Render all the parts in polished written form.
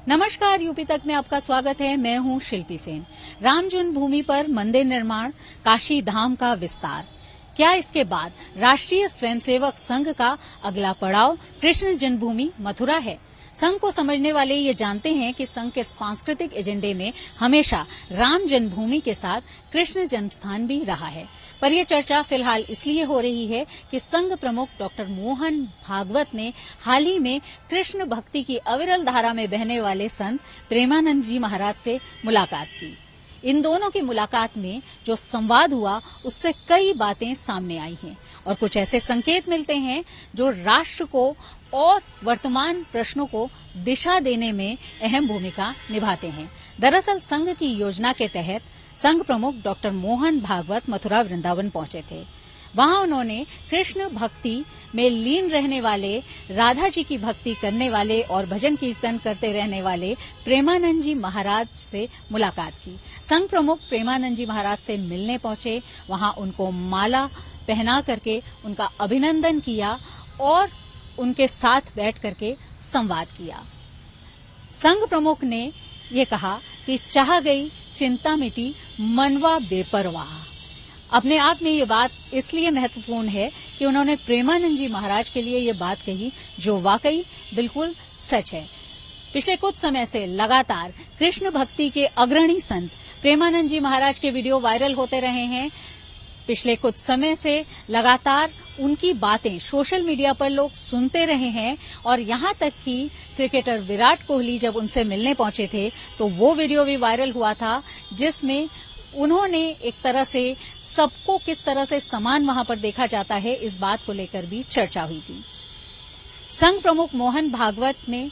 नमस्कार, यूपी तक में आपका स्वागत है। मैं हूं शिल्पी सेन। राम जन्मभूमि पर मंदिर निर्माण, काशी धाम का विस्तार, क्या इसके बाद राष्ट्रीय स्वयंसेवक संघ का अगला पड़ाव कृष्ण जन्मभूमि मथुरा है? संघ को समझने वाले ये जानते हैं कि संघ के सांस्कृतिक एजेंडे में हमेशा राम जन्मभूमि के साथ कृष्ण जन्मस्थान भी रहा है। पर यह चर्चा फिलहाल इसलिए हो रही है कि संघ प्रमुख डॉक्टर मोहन भागवत ने हाल ही में कृष्ण भक्ति की अविरल धारा में बहने वाले संत प्रेमानंद जी महाराज से मुलाकात की। इन दोनों की मुलाकात में जो संवाद हुआ उससे कई बातें सामने आई हैं और कुछ ऐसे संकेत मिलते हैं जो राष्ट्र को और वर्तमान प्रश्नों को दिशा देने में अहम भूमिका निभाते हैं। दरअसल संघ की योजना के तहत संघ प्रमुख डॉक्टर मोहन भागवत मथुरा वृंदावन पहुंचे थे। वहां उन्होंने कृष्ण भक्ति में लीन रहने वाले, राधा जी की भक्ति करने वाले और भजन कीर्तन करते रहने वाले प्रेमानंद जी महाराज से मुलाकात की। संघ प्रमुख प्रेमानंद जी महाराज से मिलने पहुंचे। वहां उनको माला पहना करके उनका अभिनंदन किया और उनके साथ बैठ करके संवाद किया। संघ प्रमुख ने ये कहा कि चाह गई चिंता मिटी, मनवा बेपरवाह। अपने आप में ये बात इसलिए महत्वपूर्ण है कि उन्होंने प्रेमानंद जी महाराज के लिए ये बात कही जो वाकई बिल्कुल सच है। पिछले कुछ समय से लगातार कृष्ण भक्ति के अग्रणी संत प्रेमानंद जी महाराज के वीडियो वायरल होते रहे हैं। पिछले कुछ समय से लगातार उनकी बातें सोशल मीडिया पर लोग सुनते रहे हैं और यहां तक कि क्रिकेटर विराट कोहली जब उनसे मिलने पहुंचे थे तो वो वीडियो भी वायरल हुआ था, जिसमें उन्होंने एक तरह से सबको किस तरह से समान वहां पर देखा जाता है, इस बात को लेकर भी चर्चा हुई थी। संघ प्रमुख मोहन भागवत ने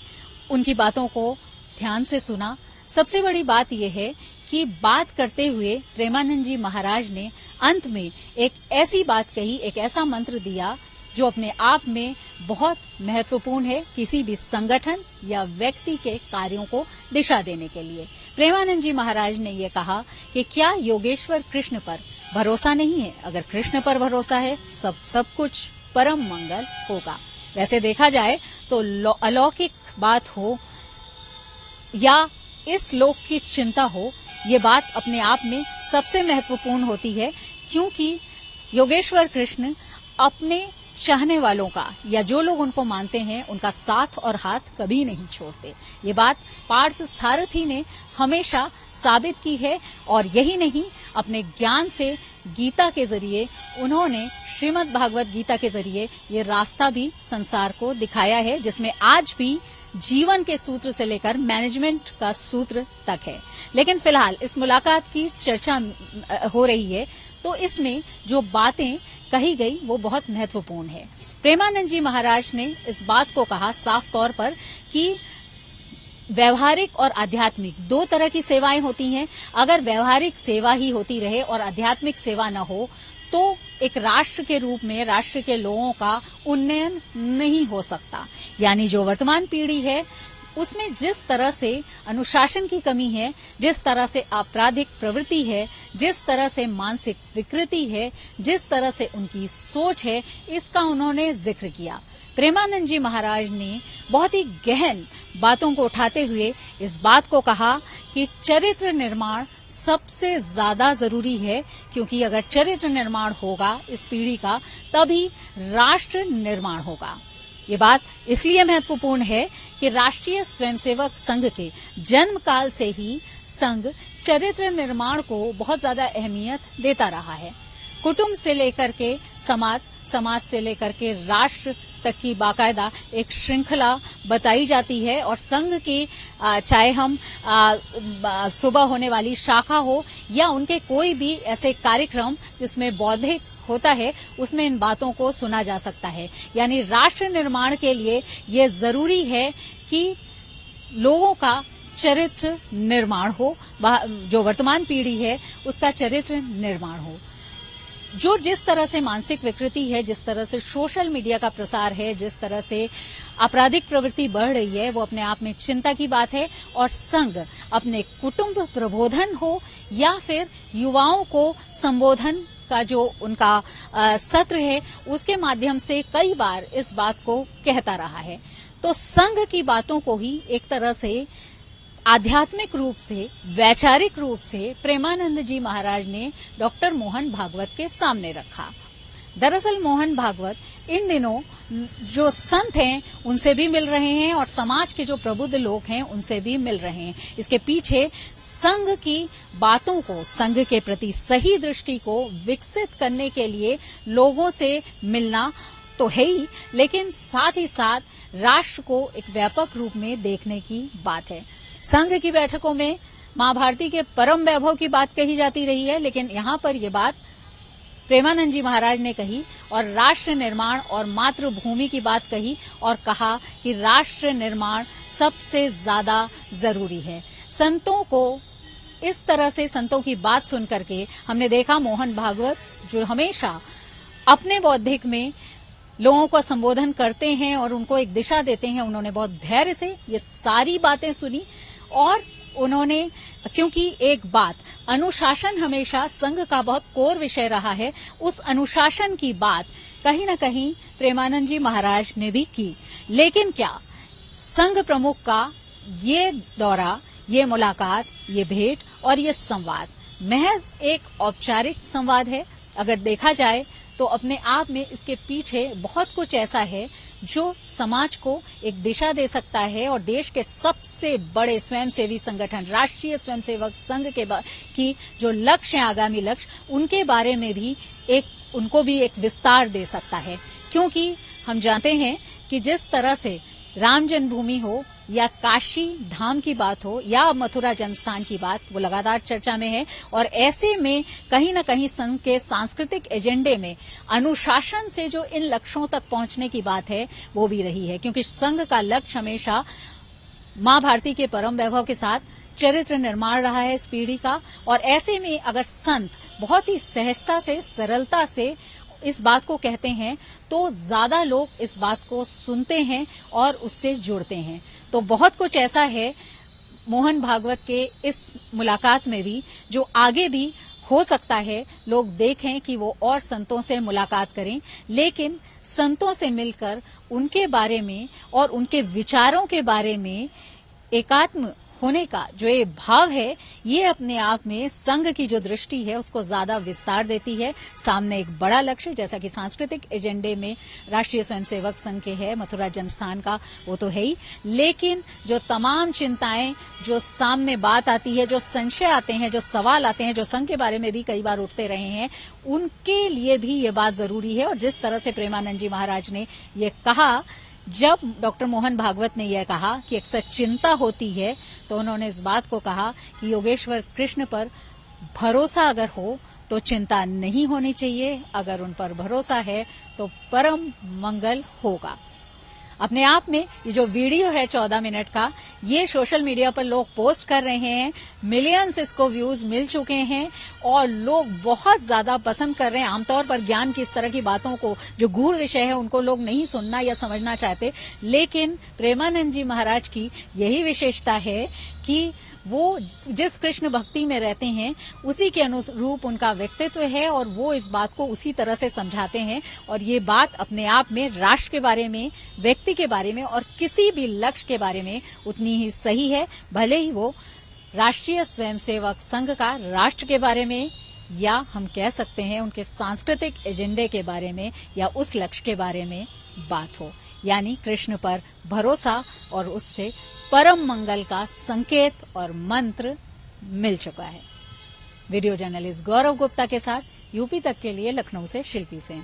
उनकी बातों को ध्यान से सुना। सबसे बड़ी बात यह है कि बात करते हुए प्रेमानंद जी महाराज ने अंत में एक ऐसी बात कही, एक ऐसा मंत्र दिया जो अपने आप में बहुत महत्वपूर्ण है किसी भी संगठन या व्यक्ति के कार्यों को दिशा देने के लिए। प्रेमानंद जी महाराज ने ये कहा कि क्या योगेश्वर कृष्ण पर भरोसा नहीं है? अगर कृष्ण पर भरोसा है सब कुछ परम मंगल होगा। वैसे देखा जाए तो अलौकिक बात हो या इस लोक की चिंता हो, ये बात अपने आप में सबसे महत्वपूर्ण होती है, क्योंकि योगेश्वर कृष्ण अपने चाहने वालों का या जो लोग उनको मानते हैं उनका साथ और हाथ कभी नहीं छोड़ते। ये बात पार्थ सारथी ने हमेशा साबित की है और यही नहीं, अपने ज्ञान से गीता के जरिए उन्होंने श्रीमद् भागवत गीता के जरिए ये रास्ता भी संसार को दिखाया है, जिसमें आज भी जीवन के सूत्र से लेकर मैनेजमेंट का सूत्र तक है। लेकिन फिलहाल इस मुलाकात की चर्चा हो रही है तो इसमें जो बातें कही गई वो बहुत महत्वपूर्ण है। प्रेमानंद जी महाराज ने इस बात को कहा साफ तौर पर कि व्यवहारिक और आध्यात्मिक दो तरह की सेवाएं होती हैं। अगर व्यवहारिक सेवा ही होती रहे और आध्यात्मिक सेवा न हो तो एक राष्ट्र के रूप में राष्ट्र के लोगों का उन्नयन नहीं हो सकता। यानी जो वर्तमान पीढ़ी है उसमें जिस तरह से अनुशासन की कमी है, जिस तरह से आपराधिक प्रवृत्ति है, जिस तरह से मानसिक विकृति है, जिस तरह से उनकी सोच है, इसका उन्होंने जिक्र किया। प्रेमानंद जी महाराज ने बहुत ही गहन बातों को उठाते हुए इस बात को कहा कि चरित्र निर्माण सबसे ज्यादा जरूरी है, क्योंकि अगर चरित्र निर्माण होगा इस पीढ़ी का तभी राष्ट्र निर्माण होगा। ये बात इसलिए महत्वपूर्ण है कि राष्ट्रीय स्वयंसेवक संघ के जन्म काल से ही संघ चरित्र निर्माण को बहुत ज्यादा अहमियत देता रहा है। कुटुंब से लेकर के समाज से लेकर के राष्ट्र तक की बाकायदा एक श्रृंखला बताई जाती है और संघ की चाहे हम सुबह होने वाली शाखा हो या उनके कोई भी ऐसे कार्यक्रम जिसमें बौद्धिक होता है, उसमें इन बातों को सुना जा सकता है। यानी राष्ट्र निर्माण के लिए ये जरूरी है कि लोगों का चरित्र निर्माण हो, जो वर्तमान पीढ़ी है उसका चरित्र निर्माण हो। जो जिस तरह से मानसिक विकृति है, जिस तरह से सोशल मीडिया का प्रसार है, जिस तरह से आपराधिक प्रवृत्ति बढ़ रही है, वो अपने आप में चिंता की बात है। और संघ अपने कुटुंब प्रबोधन हो या फिर युवाओं को संबोधन का जो उनका सत्र है उसके माध्यम से कई बार इस बात को कहता रहा है। तो संघ की बातों को ही एक तरह से आध्यात्मिक रूप से, वैचारिक रूप से प्रेमानंद जी महाराज ने डॉक्टर मोहन भागवत के सामने रखा। दरअसल मोहन भागवत इन दिनों जो संत हैं उनसे भी मिल रहे हैं और समाज के जो प्रबुद्ध लोग हैं उनसे भी मिल रहे हैं। इसके पीछे संघ की बातों को, संघ के प्रति सही दृष्टि को विकसित करने के लिए लोगों से मिलना तो है ही, लेकिन साथ ही साथ राष्ट्र को एक व्यापक रूप में देखने की बात है। संघ की बैठकों में मां भारती के परम वैभव की बात कही जाती रही है, लेकिन यहाँ पर यह बात प्रेमानंद जी महाराज ने कही और राष्ट्र निर्माण और मातृभूमि की बात कही और कहा कि राष्ट्र निर्माण सबसे ज्यादा जरूरी है। संतों को इस तरह से, संतों की बात सुन करके हमने देखा मोहन भागवत जो हमेशा अपने बौद्धिक में लोगों को संबोधन करते हैं और उनको एक दिशा देते हैं, उन्होंने बहुत धैर्य से ये सारी बातें सुनी और उन्होंने, क्योंकि एक बात, अनुशासन हमेशा संघ का बहुत कोर विषय रहा है, उस अनुशासन की बात कहीं न कहीं प्रेमानंद जी महाराज ने भी की। लेकिन क्या संघ प्रमुख का ये दौरा, ये मुलाकात, ये भेंट और ये संवाद महज एक औपचारिक संवाद है? अगर देखा जाए तो अपने आप में इसके पीछे बहुत कुछ ऐसा है जो समाज को एक दिशा दे सकता है और देश के सबसे बड़े स्वयंसेवी संगठन राष्ट्रीय स्वयंसेवक संघ के की जो लक्ष्य है, आगामी लक्ष्य, उनके बारे में भी उनको भी एक विस्तार दे सकता है। क्योंकि हम जानते हैं कि जिस तरह से राम जन्मभूमि हो या काशी धाम की बात हो या मथुरा जन्मस्थान की बात, वो लगातार चर्चा में है और ऐसे में कहीं न कहीं संघ के सांस्कृतिक एजेंडे में अनुशासन से जो इन लक्ष्यों तक पहुंचने की बात है वो भी रही है। क्योंकि संघ का लक्ष्य हमेशा मां भारती के परम वैभव के साथ चरित्र निर्माण रहा है इस पीढ़ी का, और ऐसे में अगर संत बहुत ही सहजता से, सरलता से इस बात को कहते हैं तो ज्यादा लोग इस बात को सुनते हैं और उससे जुड़ते हैं। तो बहुत कुछ ऐसा है मोहन भागवत के इस मुलाकात में भी जो आगे भी हो सकता है लोग देखें कि वो और संतों से मुलाकात करें, लेकिन संतों से मिलकर उनके बारे में और उनके विचारों के बारे में एकात्म होने का जो ये भाव है, ये अपने आप में संघ की जो दृष्टि है उसको ज्यादा विस्तार देती है। सामने एक बड़ा लक्ष्य, जैसा कि सांस्कृतिक एजेंडे में राष्ट्रीय स्वयंसेवक संघ के है मथुरा जन्मस्थान का, वो तो है ही, लेकिन जो तमाम चिंताएं जो सामने बात आती है, जो संशय आते हैं, जो सवाल आते हैं, जो संघ के बारे में भी कई बार उठते रहे हैं, उनके लिए भी ये बात जरूरी है। और जिस तरह से प्रेमानंद जी महाराज ने ये कहा, जब डॉक्टर मोहन भागवत ने यह कहा कि अक्सर चिंता होती है, तो उन्होंने इस बात को कहा कि योगेश्वर कृष्ण पर भरोसा अगर हो तो चिंता नहीं होनी चाहिए, अगर उन पर भरोसा है तो परम मंगल होगा। अपने आप में ये जो वीडियो है 14 मिनट का, ये सोशल मीडिया पर लोग पोस्ट कर रहे हैं, मिलियंस इसको व्यूज मिल चुके हैं और लोग बहुत ज्यादा पसंद कर रहे हैं। आमतौर पर ज्ञान की इस तरह की बातों को, जो गूढ़ विषय है, उनको लोग नहीं सुनना या समझना चाहते, लेकिन प्रेमानंद जी महाराज की यही विशेषता है कि वो जिस कृष्ण भक्ति में रहते हैं उसी के अनुरूप उनका व्यक्तित्व है और वो इस बात को उसी तरह से समझाते हैं। और ये बात अपने आप में राष्ट्र के बारे में, व्यक्ति के बारे में और किसी भी लक्ष्य के बारे में उतनी ही सही है, भले ही वो राष्ट्रीय स्वयंसेवक संघ का राष्ट्र के बारे में या हम कह सकते हैं उनके सांस्कृतिक एजेंडे के बारे में या उस लक्ष्य के बारे में बात हो, यानी कृष्ण पर भरोसा और उससे परम मंगल का संकेत और मंत्र मिल चुका है। वीडियो जर्नलिस्ट गौरव गुप्ता के साथ यूपी तक के लिए लखनऊ से शिल्पी सेन।